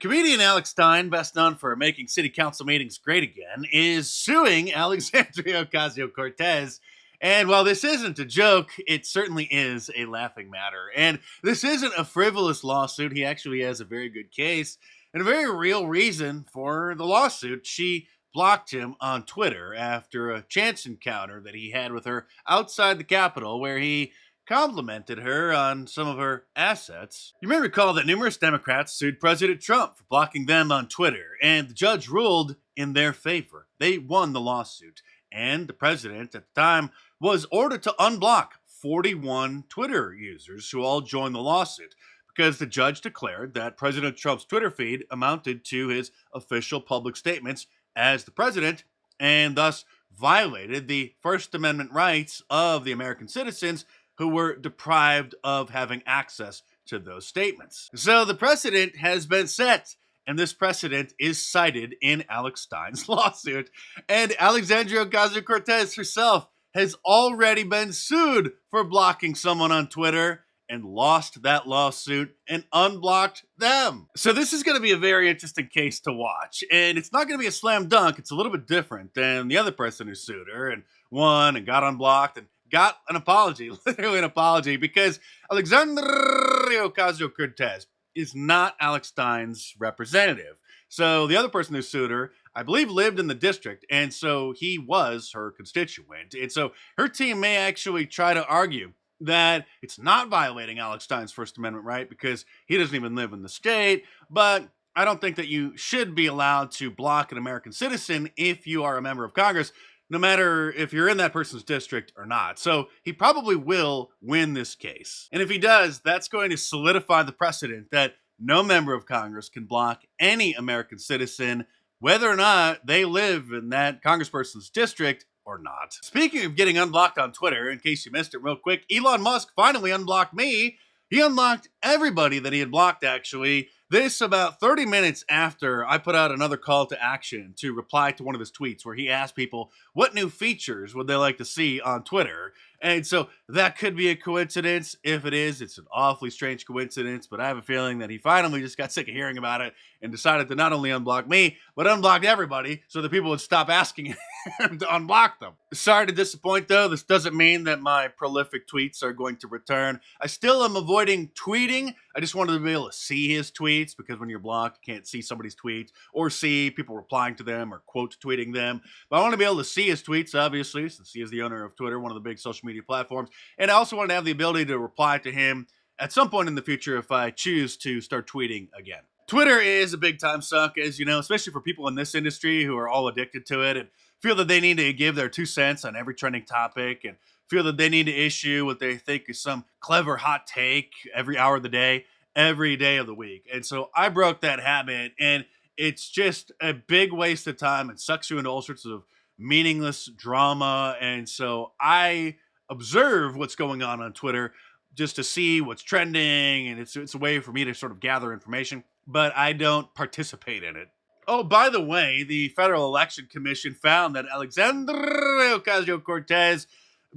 Comedian Alex Stein, best known for making city council meetings great again, is suing Alexandria Ocasio-Cortez. And while this isn't a joke, it certainly is a laughing matter. And this isn't a frivolous lawsuit. He actually has a very good case and a very real reason for the lawsuit. She blocked him on Twitter after a chance encounter that he had with her outside the Capitol, where he complimented her on some of her assets. You may recall that numerous Democrats sued President Trump for blocking them on Twitter, and the judge ruled in their favor. They won the lawsuit, and the president at the time was ordered to unblock 41 Twitter users who all joined the lawsuit because the judge declared that President Trump's Twitter feed amounted to his official public statements as the president and thus violated the First Amendment rights of the American citizens who were deprived of having access to those statements. So the precedent has been set, and this precedent is cited in Alex Stein's lawsuit. And Alexandria Ocasio-Cortez herself has already been sued for blocking someone on Twitter and lost that lawsuit and unblocked them. So this is going to be a very interesting case to watch. And it's not going to be a slam dunk. It's a little bit different than the other person who sued her and won and got unblocked and got an apology, literally an apology, because Alexandria Ocasio-Cortez is not Alex Stein's representative. So the other person who sued her, I believe, lived in the district, and so he was her constituent. And so her team may actually try to argue that it's not violating Alex Stein's First Amendment right because he doesn't even live in the state, but I don't think that you should be allowed to block an American citizen if you are a member of Congress, no matter if you're in that person's district or not. So he probably will win this case. And if he does, that's going to solidify the precedent that no member of Congress can block any American citizen, whether or not they live in that congressperson's district or not. Speaking of getting unblocked on Twitter, in case you missed it real quick, Elon Musk finally unblocked me. He unblocked everybody that he had blocked, actually. This about 30 minutes after I put out another call to action to reply to one of his tweets where he asked people what new features would they like to see on Twitter. And so that could be a coincidence. If it is, it's an awfully strange coincidence, but I have a feeling that he finally just got sick of hearing about it and decided to not only unblock me, but unblock everybody so that people would stop asking him to unblock them. Sorry to disappoint, though. This doesn't mean that my prolific tweets are going to return. I still am avoiding tweeting. I just wanted to be able to see his tweets, because when you're blocked, you can't see somebody's tweets or see people replying to them or quote tweeting them. But I want to be able to see his tweets, obviously, since he is the owner of Twitter, one of the big social media platforms. And I also want to have the ability to reply to him at some point in the future if I choose to start tweeting again. Twitter is a big time suck, as you know, especially for people in this industry who are all addicted to it and feel that they need to give their 2 cents on every trending topic and feel that they need to issue what they think is some clever hot take every hour of the day, every day of the week. And so I broke that habit, and it's just a big waste of time and sucks you into all sorts of meaningless drama. And so I observe what's going on Twitter just to see what's trending, and it's a way for me to sort of gather information, but I don't participate in it. Oh, by the way, the Federal Election Commission found that Alexandria Ocasio-Cortez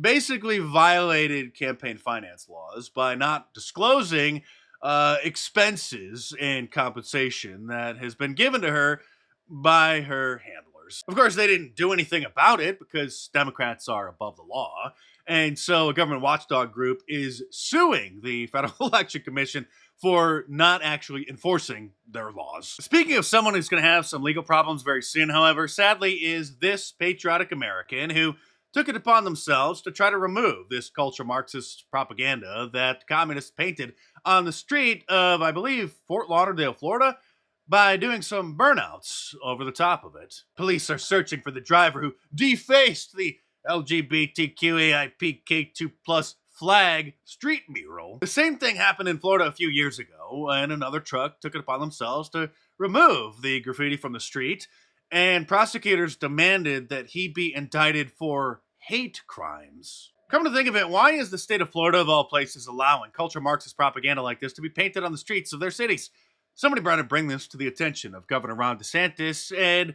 basically violated campaign finance laws by not disclosing expenses and compensation that has been given to her by her handlers. Of course, they didn't do anything about it because Democrats are above the law. And so a government watchdog group is suing the Federal Election Commission for not actually enforcing their laws. Speaking of someone who's going to have some legal problems very soon, however, sadly, is this patriotic American who took it upon themselves to try to remove this culture Marxist propaganda that communists painted on the street of, I believe, Fort Lauderdale, Florida, by doing some burnouts over the top of it. Police are searching for the driver who defaced the LGBTQAIPK2+ flag street mural. The same thing happened in Florida a few years ago, and another truck took it upon themselves to remove the graffiti from the street, and prosecutors demanded that he be indicted for hate crimes. Come to think of it, why is the state of Florida, of all places, allowing culture Marxist propaganda like this to be painted on the streets of their cities? Somebody better bring this to the attention of Governor Ron DeSantis, and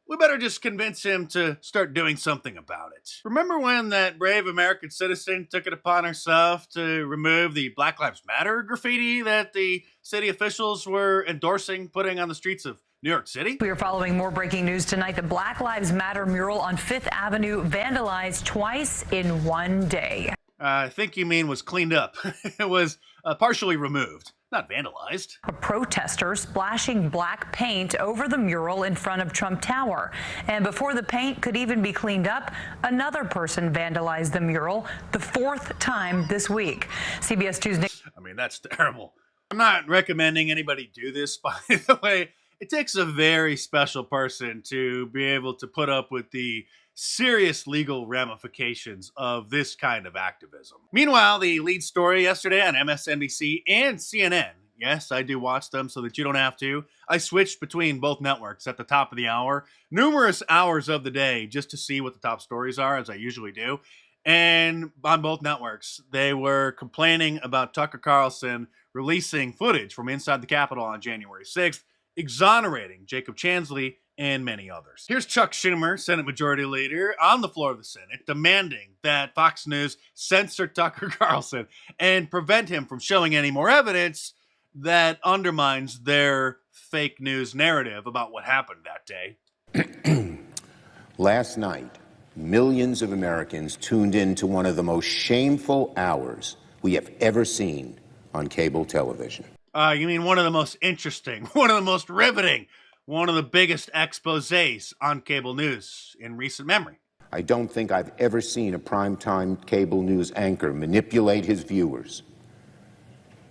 we better just convince him to start doing something about it. Remember when that brave American citizen took it upon herself to remove the Black Lives Matter graffiti that the city officials were endorsing putting on the streets of New York City? We are following more breaking news tonight. The Black Lives Matter mural on Fifth Avenue vandalized twice in one day. I think you mean was cleaned up. It was partially removed, not vandalized. A protester splashing black paint over the mural in front of Trump Tower. And before the paint could even be cleaned up, another person vandalized the mural, the fourth time this week. CBS 2's I mean, that's terrible. I'm not recommending anybody do this, by the way. It takes a very special person to be able to put up with the serious legal ramifications of this kind of activism. Meanwhile, the lead story yesterday on MSNBC and CNN, yes, I do watch them so that you don't have to. I switched between both networks at the top of the hour, numerous hours of the day, just to see what the top stories are, as I usually do. And on both networks, they were complaining about Tucker Carlson releasing footage from inside the Capitol on January 6th, exonerating Jacob Chansley and many others. Here's Chuck Schumer, Senate Majority Leader, on the floor of the Senate, demanding that Fox News censor Tucker Carlson and prevent him from showing any more evidence that undermines their fake news narrative about what happened that day. Last night, millions of Americans tuned in to one of the most shameful hours we have ever seen on cable television. You mean one of the most interesting, one of the most riveting, one of the biggest exposés on cable news in recent memory. I don't think I've ever seen a primetime cable news anchor manipulate his viewers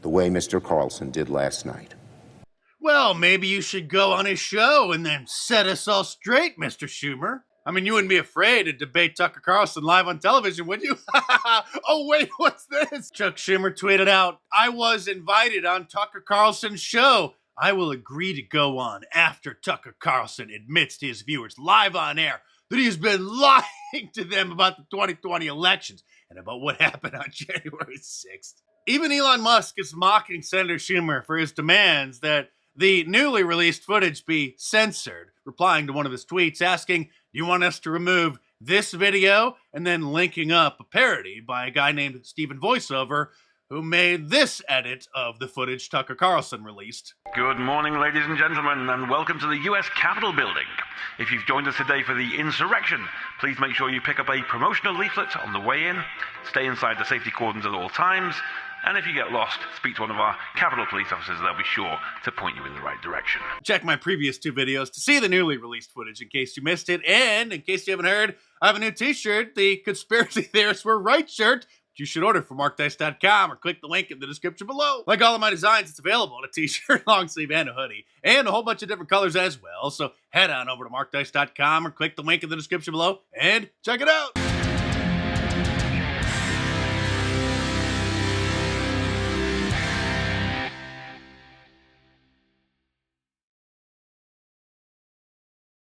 the way Mr. Carlson did last night. Well, maybe you should go on his show and then set us all straight, Mr. Schumer. I mean, you wouldn't be afraid to debate Tucker Carlson live on television, would you? Oh, wait, what's this? Chuck Schumer tweeted out, "I was invited on Tucker Carlson's show. I will agree to go on after Tucker Carlson admits to his viewers live on air that he's been lying to them about the 2020 elections and about what happened on January 6th. Even Elon Musk is mocking Senator Schumer for his demands that the newly released footage be censored, replying to one of his tweets asking, "Do you want us to remove this video?" and then linking up a parody by a guy named Steven Voiceover who made this edit of the footage Tucker Carlson released. Good morning, ladies and gentlemen, and welcome to the U.S. Capitol building. If you've joined us today for the insurrection, please make sure you pick up a promotional leaflet on the way in, stay inside the safety cordons at all times, and if you get lost, speak to one of our Capitol police officers. They'll be sure to point you in the right direction. Check my previous two videos to see the newly released footage in case you missed it. And in case you haven't heard, I have a new t-shirt, the Conspiracy Theorists Were Right shirt, which you should order from markdice.com or click the link in the description below. Like all of my designs, it's available in a t-shirt, long sleeve, and a hoodie, and a whole bunch of different colors as well. So head on over to markdice.com or click the link in the description below and check it out.